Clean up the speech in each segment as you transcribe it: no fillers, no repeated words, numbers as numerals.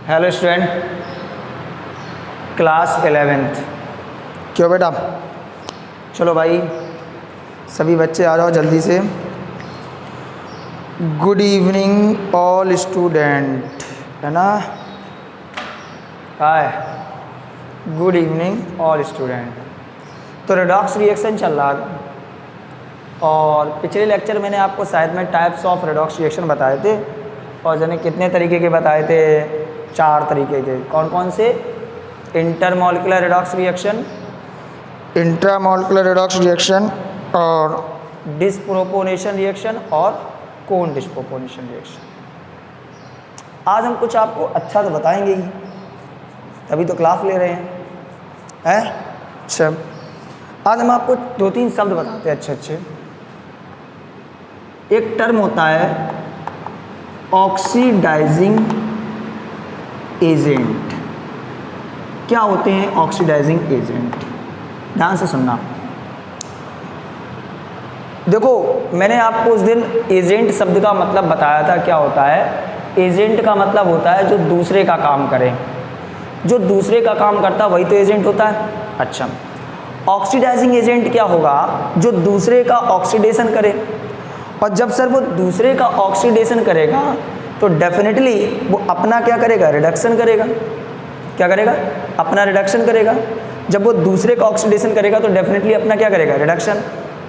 Hello student, class 11th। क्यों बेटा? चलो भाई, सभी बच्चे आ जाओ जल्दी से। गुड इवनिंग ऑल स्टूडेंट, है ना? हाय, गुड इवनिंग ऑल स्टूडेंट। तो रेडॉक्स रिएक्शन चल रहा था और पिछले लेक्चर मैंने आपको शायद में टाइप्स ऑफ रेडॉक्स रिएक्शन बताए थे और जाने कितने तरीके के बताए थे? 4 तरीके के। कौन कौन से? Intermolecular redox reaction, intramolecular redox reaction और डिस्प्रोपोनेशन रिएक्शन और कोन डिस्प्रोपोनेशन रिएक्शन। आज हम कुछ आपको अच्छा तो बताएंगे ही, तभी तो क्लास ले रहे हैं। अच्छा, आज हम आपको 2-3 शब्द बताते हैं अच्छे अच्छे। एक टर्म होता है ऑक्सीडाइजिंग एजेंट। क्या होते हैं ऑक्सीडाइजिंग एजेंट? ध्यान से सुनना। देखो, मैंने आपको उस दिन एजेंट शब्द का मतलब बताया था। क्या होता है एजेंट? का मतलब होता है जो दूसरे का काम करे। जो दूसरे का काम करता वही तो एजेंट होता है। अच्छा, ऑक्सीडाइजिंग एजेंट क्या होगा? जो दूसरे का ऑक्सीडेशन करे। और जब सर वो दूसरे का ऑक्सीडेशन करेगा तो डेफिनेटली वो अपना क्या करेगा? रिडक्शन करेगा। क्या करेगा? अपना रिडक्शन करेगा। जब वो दूसरे का ऑक्सीडेशन करेगा तो डेफिनेटली अपना क्या करेगा? रिडक्शन।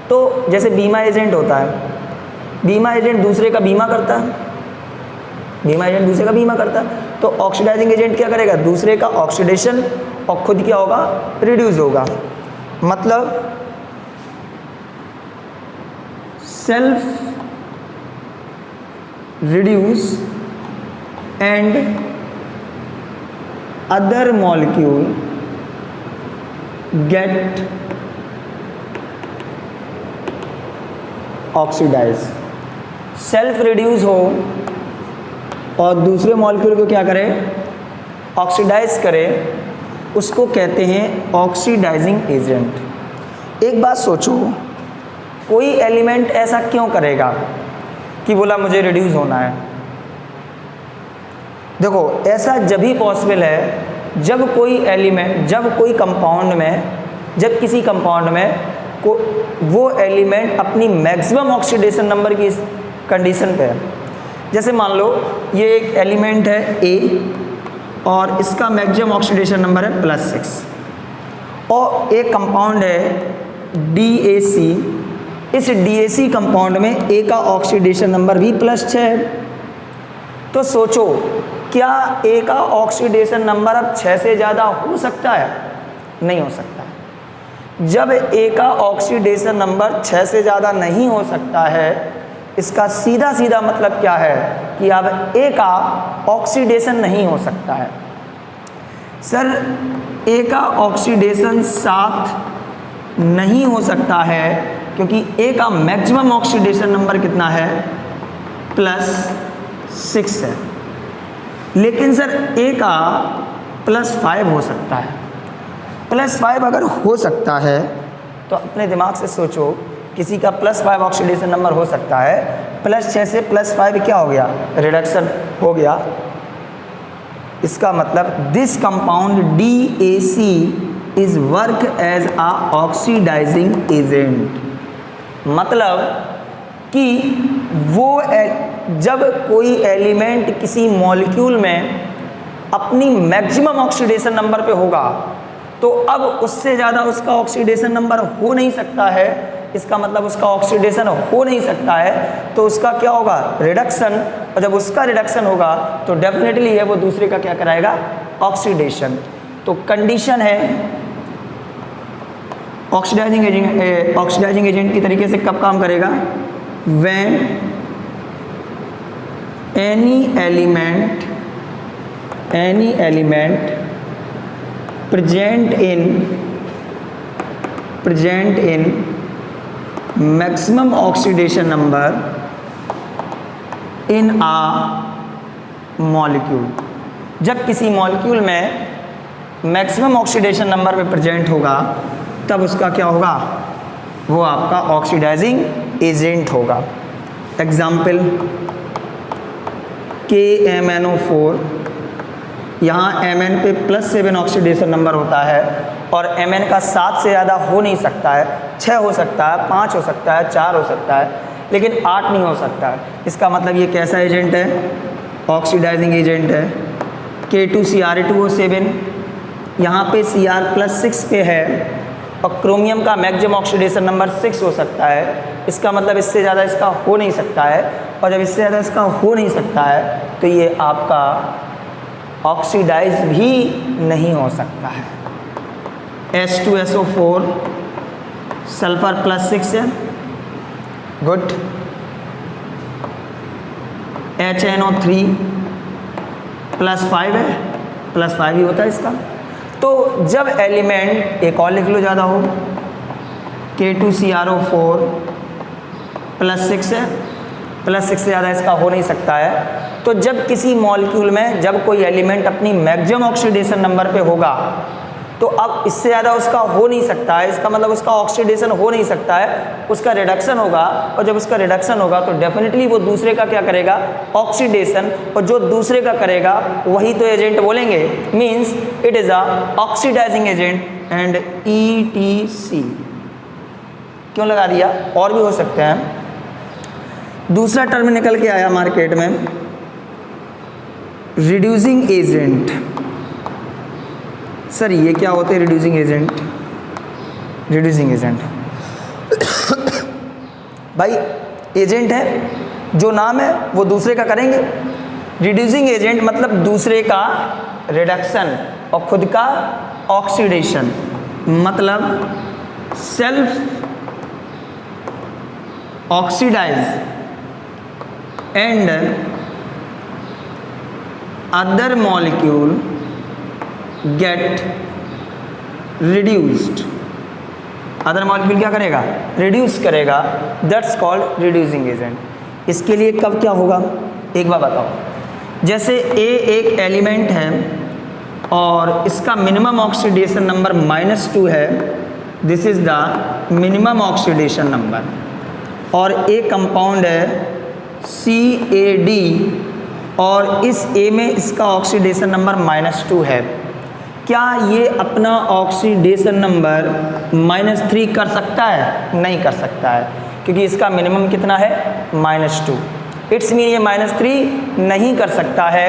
तो जैसे बीमा एजेंट होता है, बीमा एजेंट दूसरे का बीमा करता है, बीमा एजेंट दूसरे का बीमा करता है। तो ऑक्सीडाइजिंग एजेंट क्या करेगा? दूसरे का ऑक्सीडेशन और खुद क्या होगा? रिड्यूस होगा। मतलब self reduce and other molecule get oxidise. Self reduce हो और दूसरे मॉलिक्यूल को क्या करे? ऑक्सीडाइज करे, उसको कहते हैं ऑक्सीडाइजिंग एजेंट। एक बात सोचो, कोई एलिमेंट ऐसा क्यों करेगा कि बोला मुझे रिड्यूस होना है? देखो, ऐसा जब ही पॉसिबल है जब कोई एलिमेंट, जब कोई कंपाउंड में, जब किसी कंपाउंड में वो एलिमेंट अपनी मैक्सिमम ऑक्सीडेशन नंबर की कंडीशन पे है। जैसे मान लो ये एक एलिमेंट है ए और इसका मैक्सिमम ऑक्सीडेशन नंबर है +6 और एक कंपाउंड है DAC। इस DAC कंपाउंड में ए का ऑक्सीडेशन नंबर भी +6 है। तो सोचो, क्या ए का ऑक्सीडेशन नंबर अब 6 से ज़्यादा हो सकता है? नहीं हो सकता। जब ए का ऑक्सीडेशन नंबर 6 से ज़्यादा नहीं हो सकता है, इसका सीधा सीधा मतलब क्या है कि अब ए का ऑक्सीडेशन नहीं हो सकता है। सर, ए का ऑक्सीडेशन 7 नहीं हो सकता है क्योंकि ए का मैक्सिमम ऑक्सीडेशन नंबर कितना है? +6 है। लेकिन सर ए का +5 हो सकता है। +5 अगर हो सकता है तो अपने दिमाग से सोचो, किसी का +5 ऑक्सीडेशन नंबर हो सकता है, +6 से +5 क्या हो गया? रिडक्शन हो गया। इसका मतलब this compound DAC is work as a oxidising agent. मतलब कि वो जब कोई एलिमेंट किसी मॉलिक्यूल में अपनी मैक्सिमम ऑक्सीडेशन नंबर पे होगा तो अब उससे ज़्यादा उसका ऑक्सीडेशन नंबर हो नहीं सकता है। इसका मतलब उसका ऑक्सीडेशन हो नहीं सकता है तो उसका क्या होगा? रिडक्शन। और जब उसका रिडक्शन होगा तो डेफिनेटली है वो दूसरे का क्या कराएगा? ऑक्सीडेशन। तो कंडीशन है ऑक्सीडाइजिंग एजेंट की तरीके से कब काम करेगा? When any element present in maximum oxidation number in a molecule। जब किसी मॉलिक्यूल में मैक्सिमम ऑक्सीडेशन नंबर पे प्रेजेंट होगा तब उसका क्या होगा? वो आपका ऑक्सीडाइजिंग एजेंट होगा। एग्जाम्पल KMnO4 यहाँ Mn पे +7 ऑक्सीडेशन नंबर होता है और Mn का 7 से ज़्यादा हो नहीं सकता है, 6 हो सकता है, 5 हो सकता है, 4 हो सकता है, लेकिन 8 नहीं हो सकता है। इसका मतलब ये कैसा एजेंट है? ऑक्सीडाइजिंग एजेंट है। K2Cr2O7 यहाँ पे Cr+6 पे है और क्रोमियम का मैक्सिमम ऑक्सीडेशन नंबर 6 हो सकता है। इसका मतलब इससे ज़्यादा इसका हो नहीं सकता है, और जब इससे ज़्यादा इसका हो नहीं सकता है तो ये आपका ऑक्सीडाइज भी नहीं हो सकता है। H2SO4 सल्फर +6 है, गुड। HNO3 +5 है, +5 ही होता है इसका। तो जब एलिमेंट, एक और लिख लो ज़्यादा हो, K2CrO4 +6 है, +6 से ज़्यादा इसका हो नहीं सकता है। तो जब किसी मॉलिक्यूल में जब कोई एलिमेंट अपनी मैक्सिमम ऑक्सीडेशन नंबर पे होगा तो अब इससे ज़्यादा उसका हो नहीं सकता है, इसका मतलब उसका ऑक्सीडेशन हो नहीं सकता है, उसका रिडक्शन होगा। और जब उसका रिडक्शन होगा तो डेफिनेटली वो दूसरे का क्या करेगा? ऑक्सीडेशन। और जो दूसरे का करेगा वही तो एजेंट बोलेंगे, means it is a oxidising agent and ETC। क्यों लगा दिया? और भी हो सकते हैं। दूसरा टर्म निकल के आया मार्केट में, रिड्यूसिंग एजेंट। सर ये क्या होते हैं रिड्यूसिंग एजेंट? रिड्यूसिंग एजेंट भाई एजेंट है, जो नाम है वो दूसरे का करेंगे। रिड्यूसिंग एजेंट मतलब दूसरे का रिडक्शन और खुद का ऑक्सीडेशन, मतलब self oxidise and other molecule get reduced. Other molecule क्या करेगा? रिड्यूस करेगा, दैट्स कॉल्ड रिड्यूसिंग एजेंट। इसके लिए कब क्या होगा एक बार बताओ। जैसे A एक एलिमेंट है और इसका मिनिमम ऑक्सीडेशन नंबर -2 है, this is the minimum oxidation number, और A कंपाउंड है CAD और इस A में इसका ऑक्सीडेशन नंबर -2 है। क्या ये अपना ऑक्सीडेशन नंबर -3 कर सकता है? नहीं कर सकता है, क्योंकि इसका मिनिमम कितना है? -2। इट्स मीन ये -3 नहीं कर सकता है,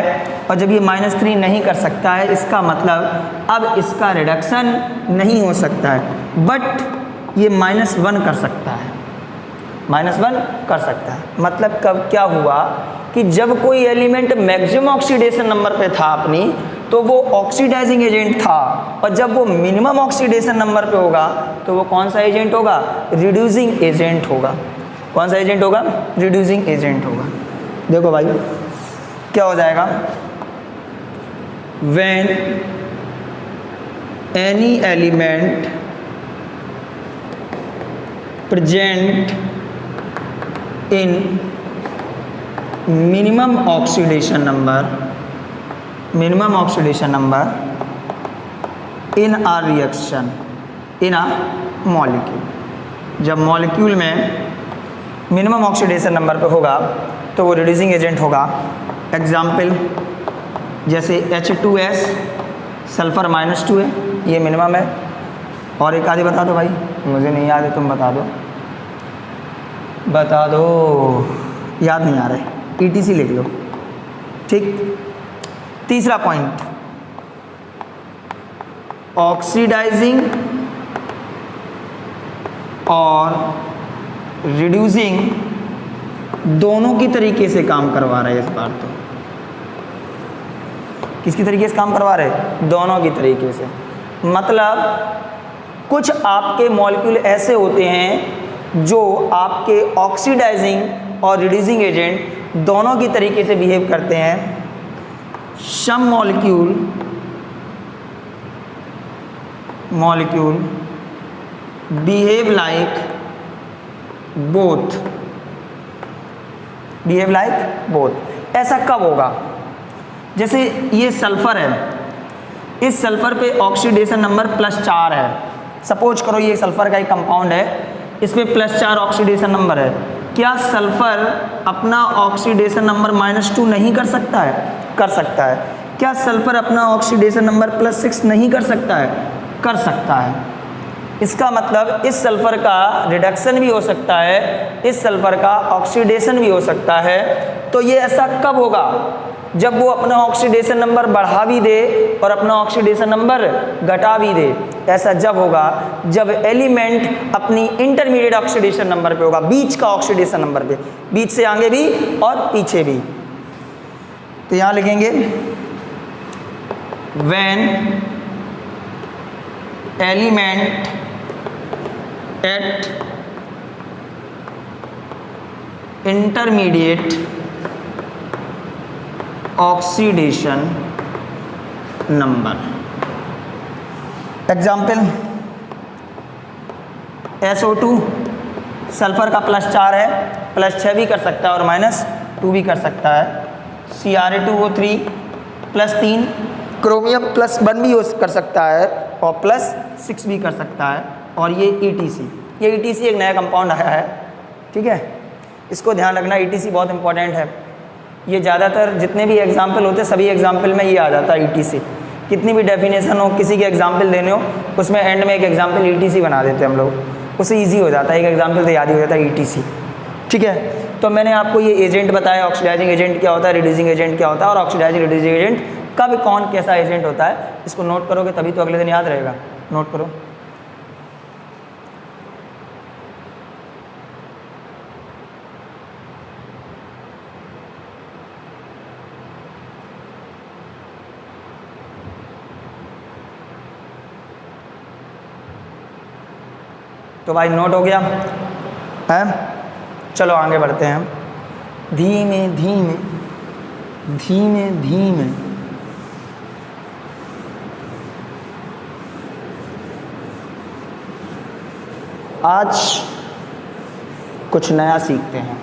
और जब ये -3 नहीं कर सकता है इसका मतलब अब इसका रिडक्शन नहीं हो सकता है, बट ये -1 कर सकता है, -1 कर सकता है। मतलब कब क्या हुआ कि जब कोई एलिमेंट मैक्सिमम ऑक्सीडेशन नंबर पे था अपनी, तो वो ऑक्सीडाइजिंग एजेंट था, और जब वो मिनिमम ऑक्सीडेशन नंबर पे होगा तो वो कौन सा एजेंट होगा? रिड्यूसिंग एजेंट होगा। कौन सा एजेंट होगा? रिड्यूसिंग एजेंट होगा। देखो भाई क्या हो जाएगा, when any element present in minimum oxidation number in a reaction in a molecule. जब मॉलिक्यूल में मिनिमम ऑक्सीडेशन नंबर पे होगा तो वो रिड्यूसिंग एजेंट होगा। एग्जाम्पल जैसे H2S सल्फर -2 है, ये मिनिमम है। और एक आधी बता दो भाई, मुझे नहीं याद है, तुम बता दो, बता दो, याद नहीं आ रहा है, ETC लिख लो, ठीक। तीसरा पॉइंट, ऑक्सीडाइजिंग और रिड्यूसिंग दोनों की तरीके से काम करवा रहे हैं इस बार। तो किसकी तरीके से काम करवा रहे हैं? दोनों की तरीके से। मतलब कुछ आपके मॉलिक्यूल ऐसे होते हैं जो आपके ऑक्सीडाइजिंग और रिड्यूसिंग एजेंट दोनों की तरीके से बिहेव करते हैं। सम मॉलिक्यूल behave like both। ऐसा कब होगा? जैसे ये सल्फर है, इस सल्फर पे ऑक्सीडेशन नंबर +4 है। सपोज करो ये सल्फर का एक कंपाउंड है, इसमें +4 ऑक्सीडेशन नंबर है। क्या सल्फर अपना ऑक्सीडेशन नंबर -2 नहीं कर सकता है? कर सकता है। क्या सल्फर अपना ऑक्सीडेशन नंबर +6 नहीं कर सकता है? कर सकता है। इसका मतलब इस सल्फर का रिडक्शन भी हो सकता है, इस सल्फर का ऑक्सीडेशन भी हो सकता है। तो ये ऐसा कब होगा? जब वो अपना ऑक्सीडेशन नंबर बढ़ा भी दे और अपना ऑक्सीडेशन नंबर घटा भी दे। ऐसा जब होगा जब एलिमेंट अपनी इंटरमीडिएट ऑक्सीडेशन नंबर पे होगा, बीच का ऑक्सीडेशन नंबर पे, बीच से आगे भी और पीछे भी। तो यहाँ लिखेंगे when element at intermediate oxidation number। Example SO2 sulphur का +4 है, +6 भी कर सकता है और -2 भी कर सकता है। Cr2O3 +3, क्रोमियम +1 भी कर सकता है और +6 भी कर सकता है। और ये ETC, ये ETC एक नया कंपाउंड आया है, ठीक है, इसको ध्यान रखना। ETC बहुत इंपॉर्टेंट है। ये ज़्यादातर जितने भी एग्जाम्पल होते हैं सभी एग्जाम्पल में ये आ जाता है ETC। कितनी भी डेफिनेशन हो, किसी के एग्जाम्पल देने हो, उसमें एंड में एक एग्जाम्पल ETC बना देते हैं हम लोग, उससे ईजी हो जाता है, एक एग्जाम्पल तो याद ही हो जाता है ETC, ठीक है। तो मैंने आपको ये एजेंट बताया, ऑक्सीडाइजिंग एजेंट क्या होता है, रिड्यूसिंग एजेंट क्या होता है, और ऑक्सीडाइजिंग रिड्यूसिंग एजेंट कब कौन कैसा एजेंट होता है। इसको नोट करोगे तभी तो अगले दिन याद रहेगा। नोट करो। तो भाई नोट हो गया है? चलो आगे बढ़ते हैं हम। धीमे धीमे धीमे धीमे आज कुछ नया सीखते हैं।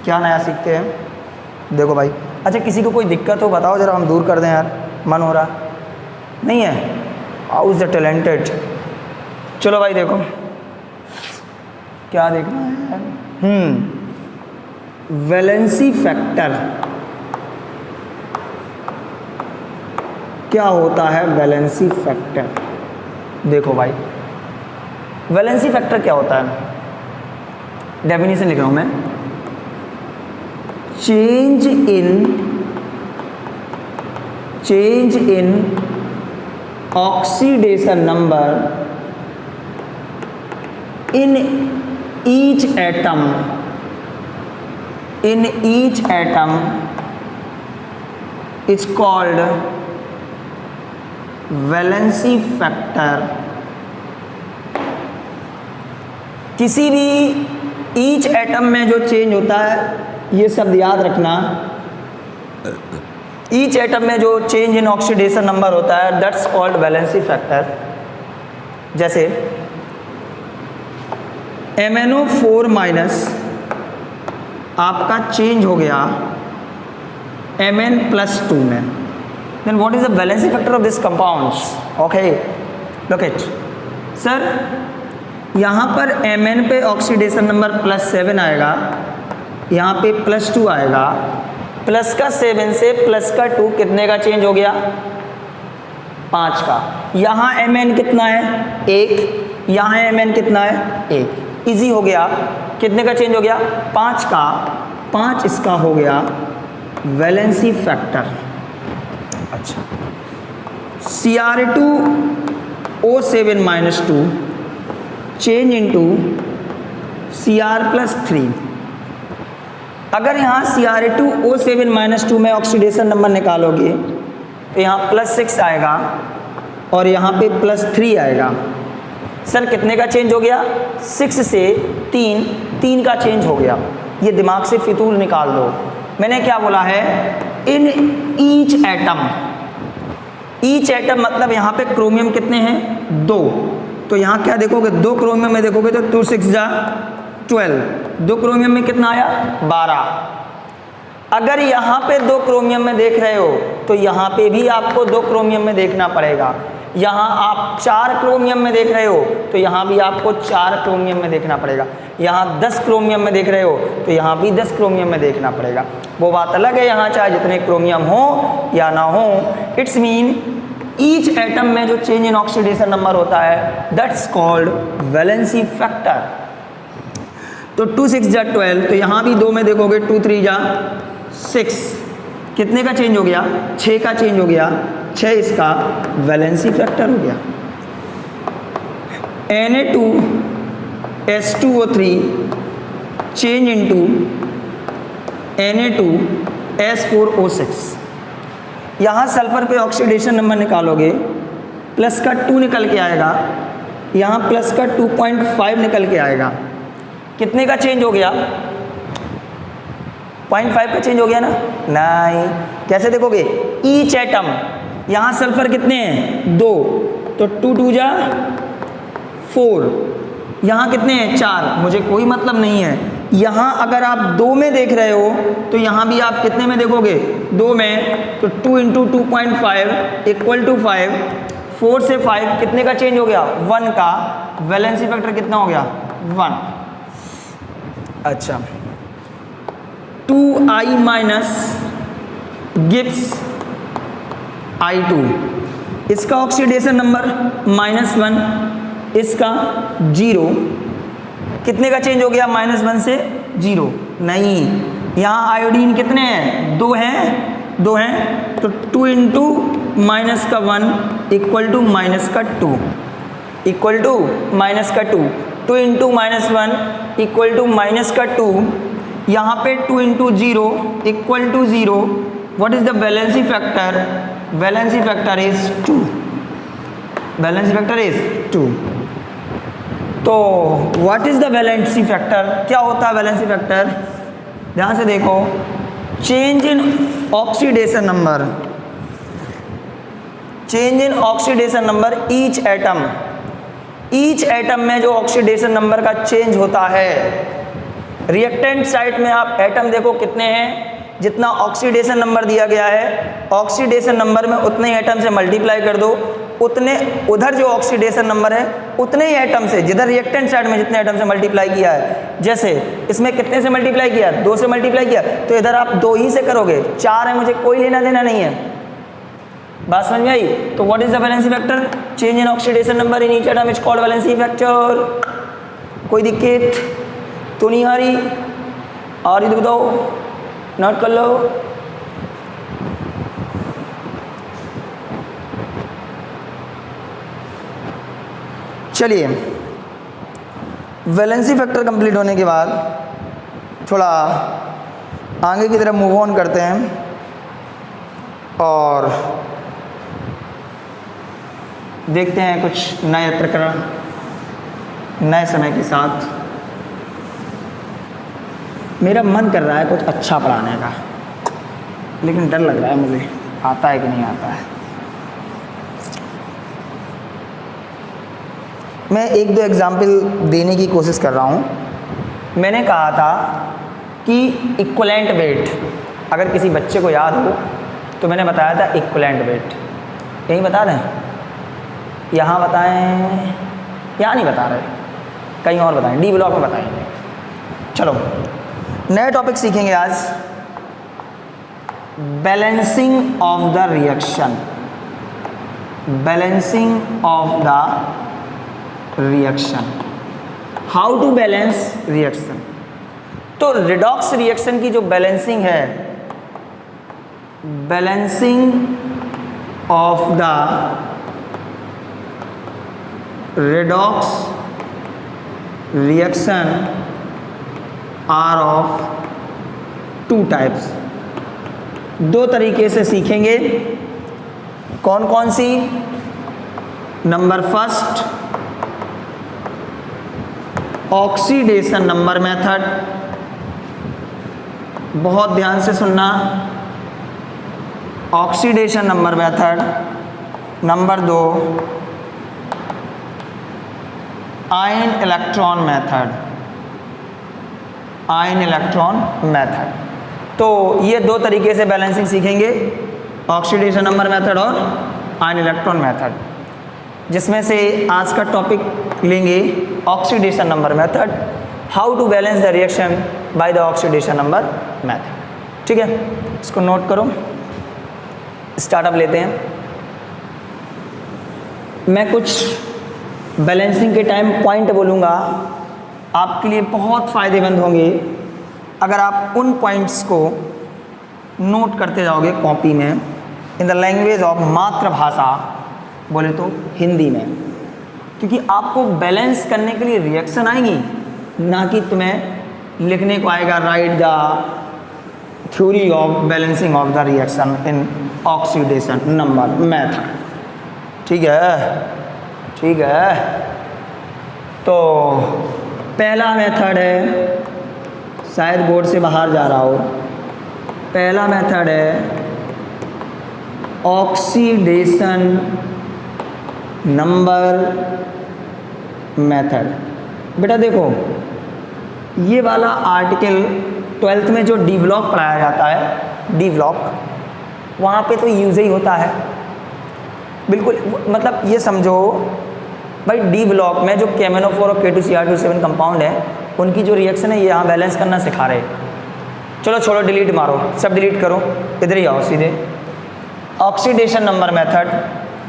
क्या नया सीखते हैं? देखो भाई, अच्छा किसी को कोई दिक्कत हो बताओ जरा, हम दूर कर दें यार, मन हो रहा नहीं है। How is the talented. चलो भाई देखो क्या देखना है। वैलेंसी फैक्टर क्या होता है? वैलेंसी फैक्टर देखो भाई, वैलेंसी फैक्टर क्या होता है? डेफिनेशन लिख रहा हूं मैं। Change in oxidation number in each atom is called valency factor। किसी भी ईच एटम में जो चेंज होता है, ये शब्द याद रखना, ईच एटम में जो चेंज इन ऑक्सीडेशन नंबर होता है दैट्स कॉल्ड वैलेंसी फैक्टर। जैसे MnO4- आपका चेंज हो गया Mn+2 में, then what is the valency factor of this compounds? Okay look it sir, यहाँ पर Mn पे ऑक्सीडेशन नंबर +7 आएगा, यहाँ पे +2 आएगा। प्लस का 7 से प्लस का 2 कितने का चेंज हो गया? 5 का। यहाँ Mn कितना है? 1। यहाँ Mn कितना है? 1। इजी हो गया। कितने का चेंज हो गया? 5 का। 5 इसका हो गया वैलेंसी फैक्टर। अच्छा, Cr2O7-2 चेंज इनटू Cr+3। अगर यहाँ Cr2O7-2 में ऑक्सीडेशन नंबर निकालोगे तो यहाँ +6 आएगा और यहाँ पे +3 आएगा। सर कितने का चेंज हो गया? 6 से 3 का चेंज हो गया। ये दिमाग से फितूल निकाल दो। मैंने क्या बोला है? इन ईच एटम मतलब यहाँ पे क्रोमियम कितने हैं? 2। तो यहाँ क्या देखोगे? 2 क्रोमियम में देखोगे तो 2 6 जा 12। 2 क्रोमियम में कितना आया? 12। अगर यहाँ पे 2 क्रोमियम में देख रहे हो तो यहाँ पे भी आपको 2 क्रोमियम में देखना पड़ेगा। यहाँ आप 4 क्रोमियम में देख रहे हो तो यहाँ भी आपको 4 क्रोमियम में देखना पड़ेगा। यहाँ 10 क्रोमियम में देख रहे हो तो यहाँ भी 10 क्रोमियम में देखना पड़ेगा। वो बात अलग है यहाँ चाहे जितने क्रोमियम हो या ना हो। इट्स मीन ईच एटम में जो चेंज इन ऑक्सीडेशन नंबर होता है दैट्स कॉल्ड वैलेंसी फैक्टर। तो 2 6 जा 12, तो यहाँ भी 2 में देखोगे 2 3 जा 6, कितने का चेंज हो गया? 6 का चेंज हो गया। 6 इसका वैलेंसी फैक्टर हो गया। Na2S2O3 change into Na2S4O6। यहाँ सल्फर पे ऑक्सीडेशन नंबर निकालोगे, प्लस का 2 निकल के आएगा, यहाँ प्लस का 2.5 निकल के आएगा। कितने का चेंज हो गया? 0.5 का चेंज हो गया ना? नहीं। कैसे देखोगे? ईच एटम, यहाँ सल्फर कितने हैं? 2, तो 2 2 जा 4, यहाँ कितने हैं? 4। मुझे कोई मतलब नहीं है। यहाँ अगर आप 2 में देख रहे हो तो यहाँ भी आप कितने में देखोगे? 2 में, तो 2 इंटू 2.5 इक्वल टू 5। 4 से 5 कितने का चेंज हो गया? 1 का। वैलेंसी फैक्टर कितना हो गया? 1। अच्छा, 2I माइनस गिव्स I2, इसका ऑक्सीडेशन नंबर -1, इसका 0। कितने का चेंज हो गया? -1 से 0। नहीं, यहाँ आयोडीन कितने हैं? 2 हैं, 2 हैं, तो 2 इंटू माइनस का 1 इक्वल टू माइनस का 2, इक्वल टू माइनस का 2। 2 इंटू -1 इक्वल टू माइनस का 2। यहाँ पे 2 into 0 equal to 0। What is the valency factor? Valency factor is 2। Valency factor is 2। तो what is the valency factor? क्या होता है वैलेंसी फैक्टर? ध्यान से देखो, change in oxidation number, change in oxidation number each atom, each atom में जो oxidation number का चेंज होता है। रिएक्टेंट साइड में आप एटम देखो कितने हैं, जितना ऑक्सीडेशन नंबर दिया गया है ऑक्सीडेशन नंबर में उतने ही एटम से मल्टीप्लाई कर दो, उतने उधर जो ऑक्सीडेशन नंबर है उतने ही एटम से, जिधर रिएक्टेंट साइड में जितने एटम से मल्टीप्लाई किया है। जैसे इसमें कितने से मल्टीप्लाई किया? 2 से मल्टीप्लाई किया, तो इधर आप 2 ही से करोगे। 4 है, मुझे कोई लेना देना नहीं है। बात समझ में आई? तो what is the valency factor? Change in oxidation number in each atom is called valency factor. कोई दिक्कत तो नहीं आ रही? आ रही तो बताओ, नोट कर लो। चलिए, वैलेंसी फैक्टर कंप्लीट होने के बाद थोड़ा आगे की तरफ मूव ऑन करते हैं और देखते हैं कुछ नए प्रकरण नए समय के साथ। मेरा मन कर रहा है कुछ अच्छा पढ़ाने का, लेकिन डर लग रहा है मुझे, आता है कि नहीं आता है। मैं 1-2 एग्जाम्पल देने की कोशिश कर रहा हूँ। मैंने कहा था कि इक्वलेंट वेट, अगर किसी बच्चे को याद हो तो मैंने बताया था इक्वलेंट वेट। यहीं बता रहे हैं? यहाँ बताएं? यहाँ नहीं बता रहे, कहीं और बताएं, डी ब्लॉक में बताएंगे। चलो, नए टॉपिक सीखेंगे आज। Balancing of the reaction, balancing of the reaction, how to balance reaction. तो रिडॉक्स रिएक्शन की जो बैलेंसिंग है, balancing of the redox reaction are of 2 types. 2 तरीके से सीखेंगे। कौन कौन सी? Number first, oxidation number method, बहुत ध्यान से सुनना, oxidation number method. Number 2, ion electron method, ion electron method. तो ये 2 तरीके से बैलेंसिंग सीखेंगे, ऑक्सीडेशन नंबर मेथड और आयन इलेक्ट्रॉन मेथड। जिसमें से आज का टॉपिक लेंगे oxidation number method, how to balance the reaction by the oxidation number method. ठीक है, इसको नोट करो। स्टार्टअप लेते हैं। मैं कुछ बैलेंसिंग के टाइम पॉइंट बोलूँगा, आपके लिए बहुत फ़ायदेमंद होंगे अगर आप उन पॉइंट्स को नोट करते जाओगे कॉपी में, इन द लैंग्वेज ऑफ मातृभाषा, बोले तो हिंदी में, क्योंकि आपको बैलेंस करने के लिए रिएक्शन आएंगी, ना कि तुम्हें लिखने को आएगा right the theory of balancing of the reaction in oxidation number method. ठीक है, ठीक है। तो पहला मेथड है, शायद बोर्ड से बाहर जा रहा हो, पहला मेथड है ऑक्सीडेशन नंबर मेथड। बेटा देखो, ये वाला आर्टिकल 12th में जो डी ब्लॉक पढ़ाया जाता है, डी ब्लॉक, वहाँ पे तो यूज ही होता है बिल्कुल। मतलब ये समझो भाई, डी ब्लॉक में जो KMnO4 और K2Cr27 कंपाउंड है, उनकी जो रिएक्शन है ये यहाँ बैलेंस करना सिखा रहे। चलो छोड़ो, डिलीट मारो, सब डिलीट करो, इधर ही आओ सीधे। ऑक्सीडेशन नंबर मेथड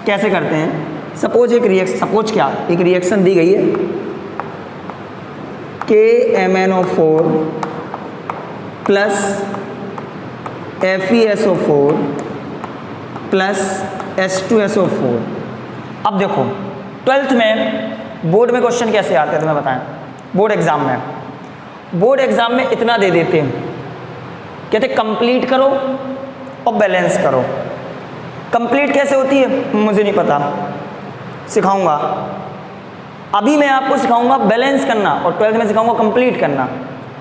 कैसे करते हैं? सपोज एक रिएक्शन, सपोज क्या, एक रिएक्शन दी गई है, KMnO4 plus FeSO4 plus H2SO4। अब देखो 12th में बोर्ड में क्वेश्चन कैसे आते हैं तुम्हें बताएं। बोर्ड एग्जाम में इतना दे देते हैं, कहते कंप्लीट करो और बैलेंस करो। कंप्लीट कैसे होती है मुझे नहीं पता, सिखाऊंगा। अभी मैं आपको सिखाऊंगा बैलेंस करना, और 12th में सिखाऊंगा कंप्लीट करना।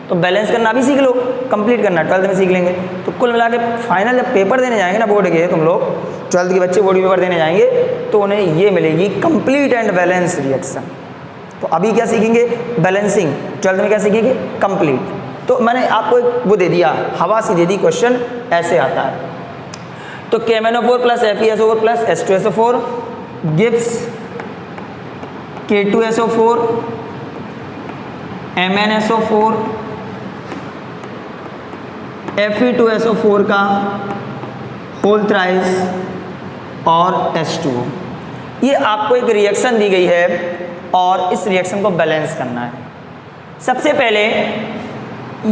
तो बैलेंस करना अभी सीख लो, कंप्लीट करना 12th में सीख लेंगे। तो कुल मिला के फाइनल जब पेपर देने जाएंगे ना बोर्ड के, तुम लोग 12th के बच्चे बोर्ड पेपर देने जाएंगे, तो उन्हें ये मिलेगी कंप्लीट एंड बैलेंस रिएक्शन। तो अभी क्या सीखेंगे? बैलेंसिंग। 12th में क्या सीखेंगे? कंप्लीट। तो मैंने आपको एक वो दे दिया, हवा सी दे दी, क्वेश्चन ऐसे आता है। तो KMnO4 plus FeSO4 plus H2SO4 gives K2SO4 MnSO4 Fe2SO4 का होल थ्राइस और H2O। ये आपको एक रिएक्शन दी गई है और इस रिएक्शन को बैलेंस करना है। सबसे पहले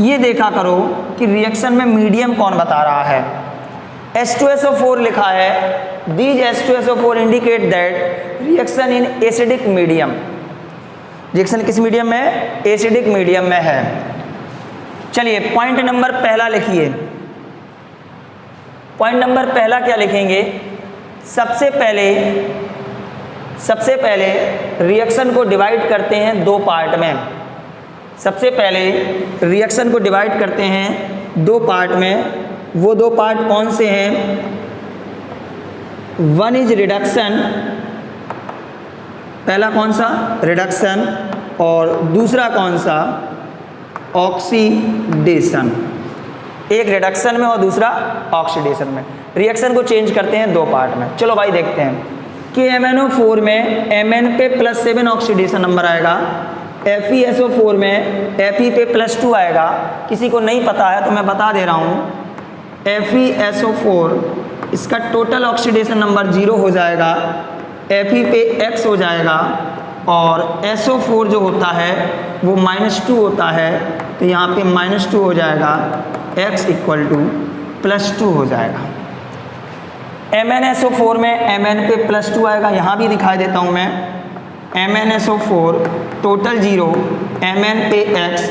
ये देखा करो कि रिएक्शन में मीडियम कौन बता रहा है। H2SO4 लिखा है, these H2SO4 indicate that reaction in acidic medium. Reaction किस मीडियम में है? एसिडिक मीडियम में है। चलिए पॉइंट नंबर पहला लिखिए। पॉइंट नंबर पहला क्या लिखेंगे? सबसे पहले रिएक्शन को डिवाइड करते हैं दो पार्ट में। सबसे पहले रिएक्शन को डिवाइड करते हैं दो पार्ट में। वो दो पार्ट कौन से हैं? वन इज रिडक्शन, पहला कौन सा? रिडक्शन। और दूसरा कौन सा? ऑक्सीडेशन। एक रिडक्शन में और दूसरा ऑक्सीडेशन में। रिएक्शन को चेंज करते हैं दो पार्ट में। चलो भाई देखते हैं। KMnO4 में Mn पे +7 ऑक्सीडेशन नंबर आएगा, FeSO4 में Fe पे +2 आएगा। किसी को नहीं पता है तो मैं बता दे रहा हूँ, FeSO4 इसका टोटल ऑक्सीडेशन नंबर 0 हो जाएगा, Fe पे X हो जाएगा, और SO4 जो होता है वो -2 होता है, तो यहाँ पे -2 हो जाएगा, X = +2 हो जाएगा। MnSO4 में Mn पे +2 आएगा, यहाँ भी दिखाई देता हूँ मैं। MnSO4 टोटल 0, Mn पे X,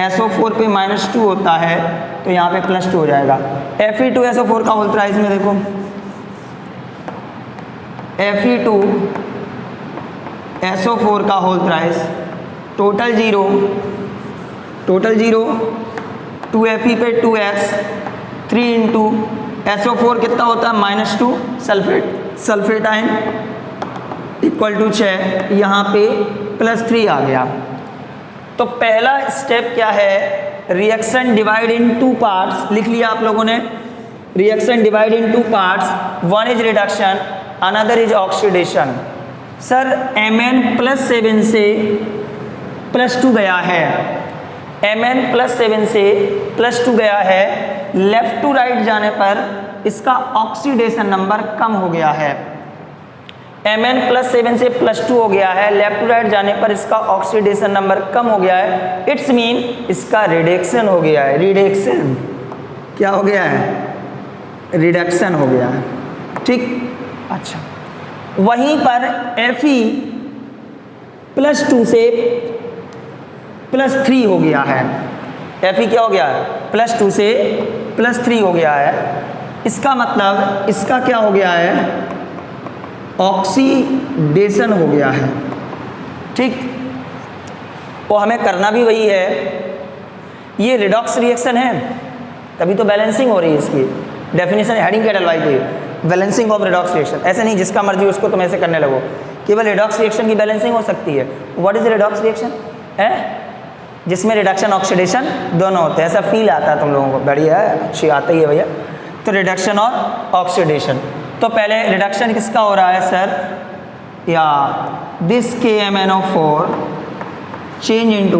SO4 पे -2 होता है, तो यहाँ पे +2 हो जाएगा। Fe2SO4 का होल थ्राइस में देखो, Fe2SO4 का होल थ्राइस टोटल 0, 2 Fe पे 2X, 3 × SO4 कितना होता है? -2 सल्फेट आयन = 6, यहाँ पे +3 आ गया। तो पहला स्टेप क्या है? Reaction divide in 2 parts. लिख लिया आप लोगों ने? Reaction divide in 2 parts, one is reduction, another is oxidation. Sir Mn+7 से +2 गया है, Mn+7 से +2 गया है, लेफ्ट टू राइट जाने पर इसका ऑक्सीडेशन नंबर कम हो गया है। Mn+7 से +2 हो गया है, लेफ्ट टू राइट जाने पर इसका ऑक्सीडेशन नंबर कम हो गया है, इट्स मीन इसका रिडक्शन हो गया है। रिडक्शन क्या हो गया है? रिडक्शन हो गया है, ठीक। अच्छा, वहीं पर Fe+2 से +3 हो गया है। Fe क्या हो गया है? +2 से +3 हो गया है। इसका मतलब इसका क्या हो गया है? ऑक्सीडेशन हो गया है, ठीक। और हमें करना भी वही है, ये रिडॉक्स रिएक्शन है, तभी तो बैलेंसिंग हो रही है। इसकी डेफिनेशन हेडिंग क्या डलवाई थी? Balancing of redox reaction. ऐसे नहीं जिसका मर्जी उसको तुम ऐसे करने लगो, केवल रिडॉक्स रिएक्शन की बैलेंसिंग हो सकती है। What is redox reaction? है जिसमें रिडक्शन ऑक्सीडेशन दोनों होते हैं। ऐसा फील आता है तुम लोगों को? बढ़िया है, अच्छी आता ही है भैया। तो रिडक्शन और ऑक्सीडेशन, तो पहले रिडक्शन किसका हो रहा है सर? या this KMnO4 change into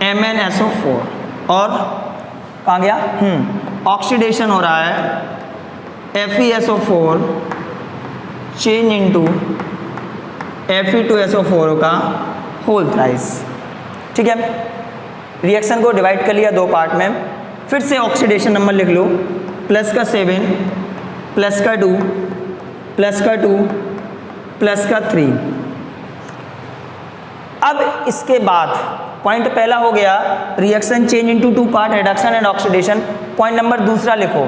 MnSO4, और कहाँ गया? ऑक्सीडेशन हो रहा है FeSO4 चेंज इनटू Fe2SO4 का होल थ्राइस, ठीक है। रिएक्शन को डिवाइड कर लिया दो पार्ट में। फिर से ऑक्सीडेशन नंबर लिख लो, +7 +2 +2 +3। अब इसके बाद पॉइंट पहला हो गया reaction change into 2 part, reduction and oxidation. Point number दूसरा लिखो।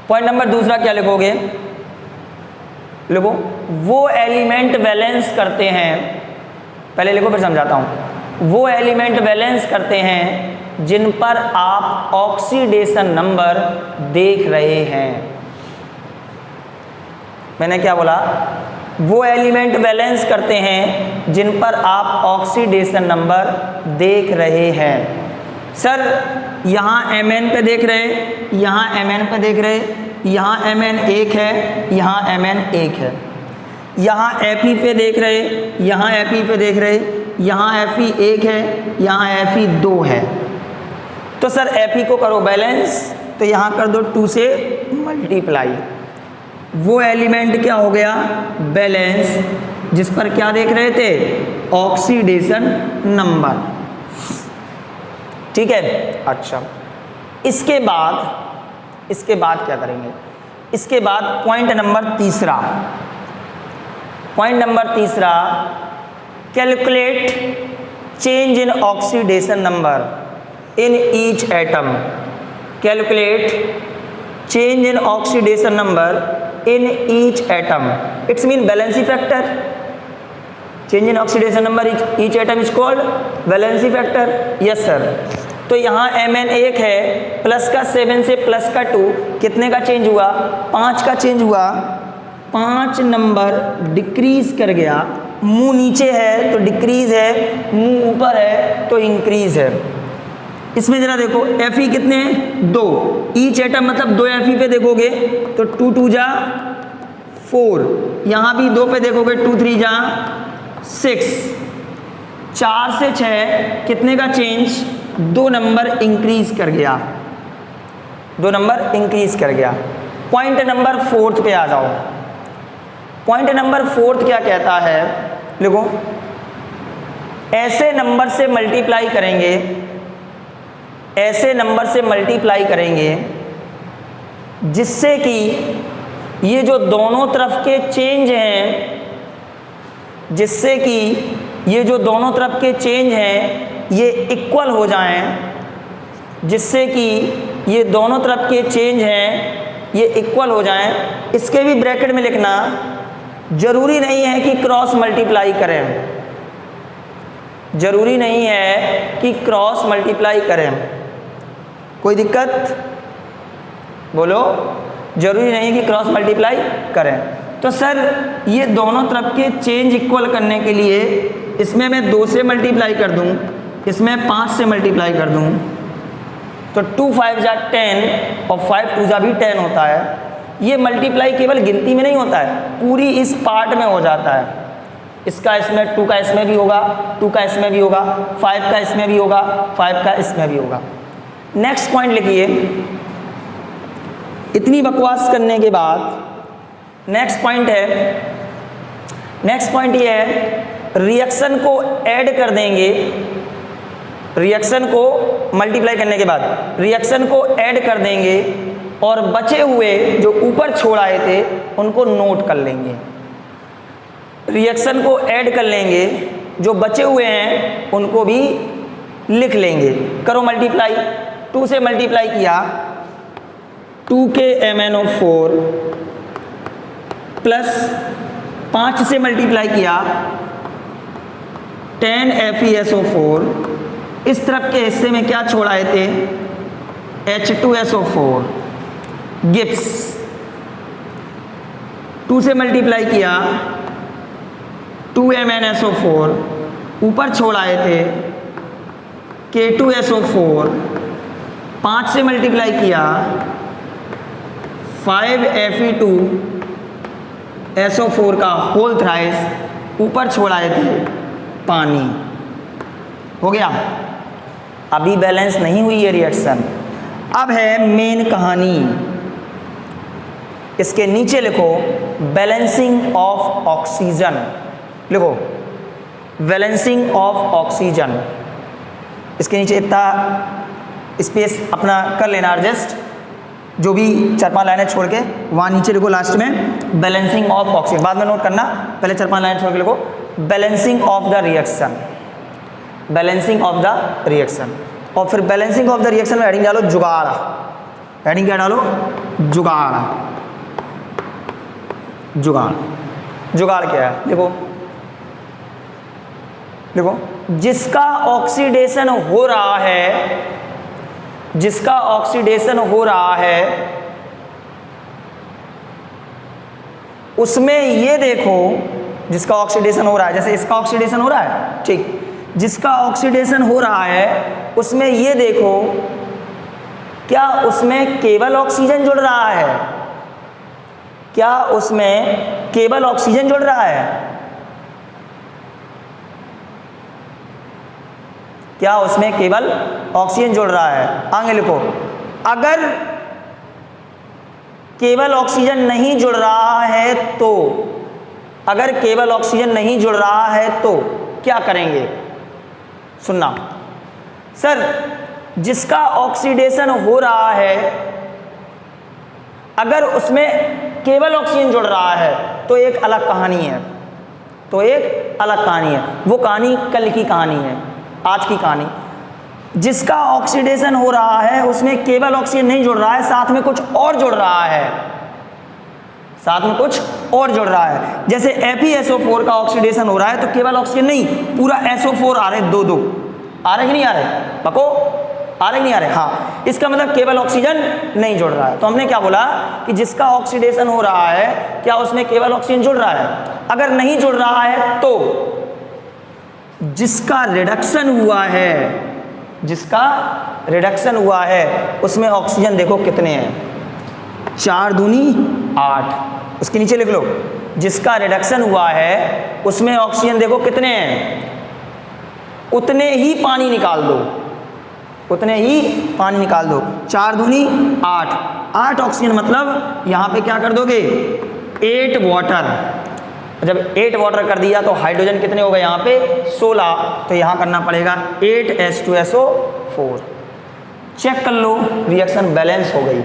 पॉइंट नंबर दूसरा क्या लिखोगे? लिखो वो एलिमेंट बैलेंस करते हैं, पहले लिखो फिर समझाता हूं। वो एलिमेंट बैलेंस करते हैं जिन पर आप ऑक्सीडेशन नंबर देख रहे हैं। मैंने क्या बोला? वो एलिमेंट बैलेंस करते हैं जिन पर आप ऑक्सीडेशन नंबर देख रहे हैं। सर यहाँ Mn पे देख रहे, यहाँ Mn पे देख रहे, यहाँ Mn 1 है, यहाँ Mn 1 है, यहाँ Fe पे देख रहे, यहाँ Fe पे देख रहे, यहाँ Fe 1 है, यहाँ Fe 2 है। तो सर Fe को करो बैलेंस, तो यहाँ कर दो 2 से मल्टीप्लाई। वो एलिमेंट क्या हो गया? बैलेंस, जिस पर क्या देख रहे थे? ऑक्सीडेशन नंबर, ठीक है। अच्छा, इसके बाद क्या करेंगे? इसके बाद पॉइंट नंबर तीसरा, calculate change in oxidation number in each atom. Calculate change in oxidation number in each atom, it's mean valency factor. change in oxidation number each atom is called valency factor. yes sir। तो यहाँ Mn 1 है, +7 से +2 कितने का change हुआ? 5 का change हुआ। 5 number decrease कर गया। मुंह नीचे है तो डिक्रीज है, मुंह ऊपर है तो इंक्रीज है। इसमें जरा देखो Fe कितने हैं? 2। ईच एटम मतलब 2 Fe पे देखोगे तो 2 2 जा 4, यहाँ भी 2 पे देखोगे 2 3 जा 6। 4 से 6 कितने का चेंज? 2 नंबर इंक्रीज कर गया, 2 नंबर इंक्रीज कर गया। पॉइंट नंबर 4 पे आ जाओ। पॉइंट नंबर 4 क्या कहता है? देखो ऐसे नंबर से मल्टीप्लाई करेंगे, ऐसे नंबर से मल्टीप्लाई करेंगे जिससे कि ये जो दोनों तरफ के चेंज हैं, जिससे कि ये जो दोनों तरफ के चेंज हैं ये इक्वल हो जाएं, जिससे कि ये दोनों तरफ के चेंज हैं ये इक्वल हो जाएं। इसके भी ब्रैकेट में लिखना, ज़रूरी नहीं है कि क्रॉस मल्टीप्लाई करें, ज़रूरी नहीं है कि क्रॉस मल्टीप्लाई करें। कोई दिक्कत? बोलो। ज़रूरी नहीं है कि क्रॉस मल्टीप्लाई करें। तो सर ये दोनों तरफ के चेंज इक्वल करने के लिए इसमें मैं 2 से मल्टीप्लाई कर दूं, इसमें 5 से मल्टीप्लाई कर दूं, तो 2 5 जा 10 और 5 2 जा भी 10 होता है। ये मल्टीप्लाई केवल गिनती में नहीं होता है, पूरी इस पार्ट में हो जाता है। इसका इसमें, 2 का इसमें भी होगा, 2 का इसमें भी होगा, 5 का इसमें भी होगा, 5 का इसमें भी होगा। नेक्स्ट पॉइंट लिखिए। इतनी बकवास करने के बाद नेक्स्ट पॉइंट ये है, रिएक्शन को ऐड कर देंगे। रिएक्शन को मल्टीप्लाई करने के बाद रिएक्शन को ऐड कर देंगे और बचे हुए जो ऊपर छोड़ आए थे उनको नोट कर लेंगे। रिएक्शन को ऐड कर लेंगे, जो बचे हुए हैं उनको भी लिख लेंगे। करो मल्टीप्लाई। 2 से मल्टीप्लाई किया 2K MnO4 प्लस 5 से मल्टीप्लाई किया 10 FeSO4। इस तरफ के हिस्से में क्या छोड़ आए थे? H2SO4 Gibbs. 2 से मल्टीप्लाई किया 2 MnSO4, ऊपर छोड़ आए थे K2SO4। 5 से मल्टीप्लाई किया 5 Fe2SO4 का होल थ्राइस, ऊपर छोड़ आए थे पानी। हो गया। अभी बैलेंस नहीं हुई है रिएक्शन। अब है मेन कहानी। इसके नीचे लिखो बैलेंसिंग ऑफ ऑक्सीजन। लिखो बैलेंसिंग ऑफ ऑक्सीजन। इसके नीचे इतना स्पेस अपना कर लेना एडजस्ट, जो भी 4-5 लाइनें छोड़ के वहाँ नीचे लिखो लास्ट में बैलेंसिंग ऑफ ऑक्सीजन। बाद में नोट करना, पहले 4-5 लाइनें छोड़ के लिखो balancing of the reaction. Balancing of the reaction. और फिर बैलेंसिंग ऑफ द रिएक्शन में हेडिंग डालो जुगाड़। हेडिंग क्या डालो? जुगाड़। जुगाड़। जुगाड़ क्या है? देखो देखो, जिसका ऑक्सीडेशन हो रहा है, जिसका ऑक्सीडेशन हो रहा है उसमें ये देखो, जिसका ऑक्सीडेशन हो रहा है, जैसे इसका ऑक्सीडेशन हो रहा है, ठीक, जिसका ऑक्सीडेशन हो रहा है उसमें ये देखो, क्या उसमें केवल ऑक्सीजन जुड़ रहा है? क्या उसमें केवल ऑक्सीजन जुड़ रहा है? क्या उसमें केवल ऑक्सीजन जुड़ रहा है? आगे लिखो, अगर केवल ऑक्सीजन नहीं जुड़ रहा है तो, अगर केवल ऑक्सीजन नहीं जुड़ रहा है तो क्या करेंगे? सुनना सर, जिसका ऑक्सीडेशन हो रहा है अगर उसमें केवल ऑक्सीजन जुड़ रहा है तो एक अलग कहानी है, तो एक अलग कहानी है। वो कहानी कल की कहानी है, आज की कहानी। जिसका ऑक्सीडेशन हो रहा है उसमें केवल ऑक्सीजन नहीं जुड़ रहा है, साथ में कुछ और जुड़ रहा है, साथ में कुछ और जुड़ रहा है। जैसे FeSO4 का ऑक्सीडेशन हो रहा है तो केवल ऑक्सीजन नहीं, पूरा SO4 आ रहे, 2-2 आ रहे कि नहीं आ रहे? पको आ रहे कि नहीं आ रहे? हाँ, इसका मतलब केवल ऑक्सीजन नहीं जुड़ रहा है। तो हमने क्या बोला कि जिसका ऑक्सीडेशन हो रहा है क्या उसमें केवल ऑक्सीजन जुड़ रहा है? अगर नहीं जुड़ रहा है तो जिसका रिडक्शन हुआ है, जिसका रिडक्शन हुआ है उसमें ऑक्सीजन देखो कितने हैं, 4 दूनी 8। उसके नीचे लिख लो, जिसका रिडक्शन हुआ है उसमें ऑक्सीजन देखो कितने हैं, उतने ही पानी निकाल दो, उतने ही पानी निकाल दो। 4 दूनी 8, 8 ऑक्सीजन मतलब यहाँ पे क्या कर दोगे? 8 वाटर। जब 8 वाटर कर दिया तो हाइड्रोजन कितने हो गए यहाँ पे? 16। तो यहाँ करना पड़ेगा 8H2SO4। चेक कर लो रिएक्शन बैलेंस हो गई।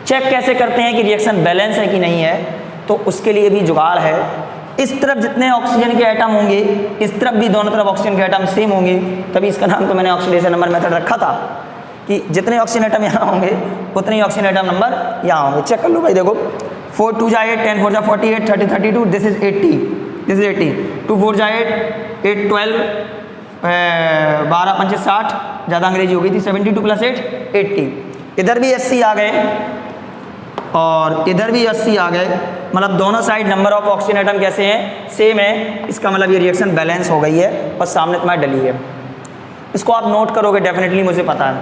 चेक कैसे करते हैं कि रिएक्शन बैलेंस है कि नहीं है? तो उसके लिए भी जुगाड़ है। इस तरफ जितने ऑक्सीजन के एटम होंगे इस तरफ भी दोनों तरफ ऑक्सीजन के एटम सेम होंगे, तभी इसका नाम तो मैंने ऑक्सीडेशन नंबर मेथड रखा था कि जितने ऑक्सीजन एटम यहाँ होंगे उतने ही ऑक्सीजन एटम नंबर यहाँ होंगे। चेक कर लो भाई, देखो 4 2 जा 8, 10 4 जा 48, 30 32, दिस इज 80, दिस इज 80, 2 4 जा 8, 8 12, 12 5 60, ज़्यादा अंग्रेजी हो गई थी, 72 + 8 80। इधर भी 80 आ गए और इधर भी 80 आ गए, मतलब दोनों side number of oxygen atom कैसे हैं? सेम है। इसका मतलब ये रिएक्शन बैलेंस हो गई है और सामने तुम्हारी डली है। इसको आप नोट करोगे डेफिनेटली, मुझे पता है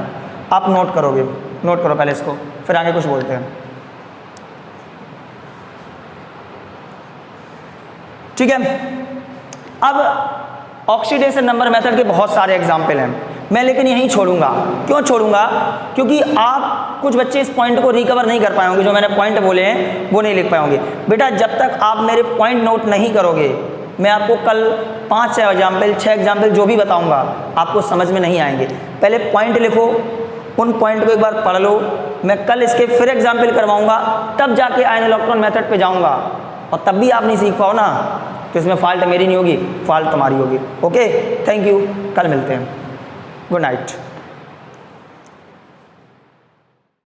आप नोट करोगे। नोट करो पहले इसको, फिर आगे कुछ बोलते हैं। ठीक है। अब ऑक्सीडेशन नंबर मेथड के बहुत सारे एग्जाम्पल हैं, मैं लेकिन यहीं छोड़ूंगा। क्यों छोड़ूंगा? क्योंकि आप कुछ बच्चे इस पॉइंट को रिकवर नहीं कर पाएंगे, जो मैंने पॉइंट बोले हैं वो नहीं लिख पाएंगे। बेटा जब तक आप मेरे पॉइंट नोट नहीं करोगे, मैं आपको कल 5 एग्जाम्पल 6 एग्जाम्पल जो भी बताऊंगा आपको समझ में नहीं आएंगे। पहले पॉइंट लिखो, उन पॉइंट को एक बार पढ़ लो, मैं कल इसके फिर एग्जाम्पल करवाऊंगा, तब जाके आयन इलेक्ट्रॉन मेथड पे जाऊंगा, और तब भी आप नहीं सीख पाओ ना, तो इसमें फॉल्ट मेरी नहीं होगी, फॉल्ट तुम्हारी होगी। ओके, थैंक यू, कल मिलते हैं, गुड नाइट।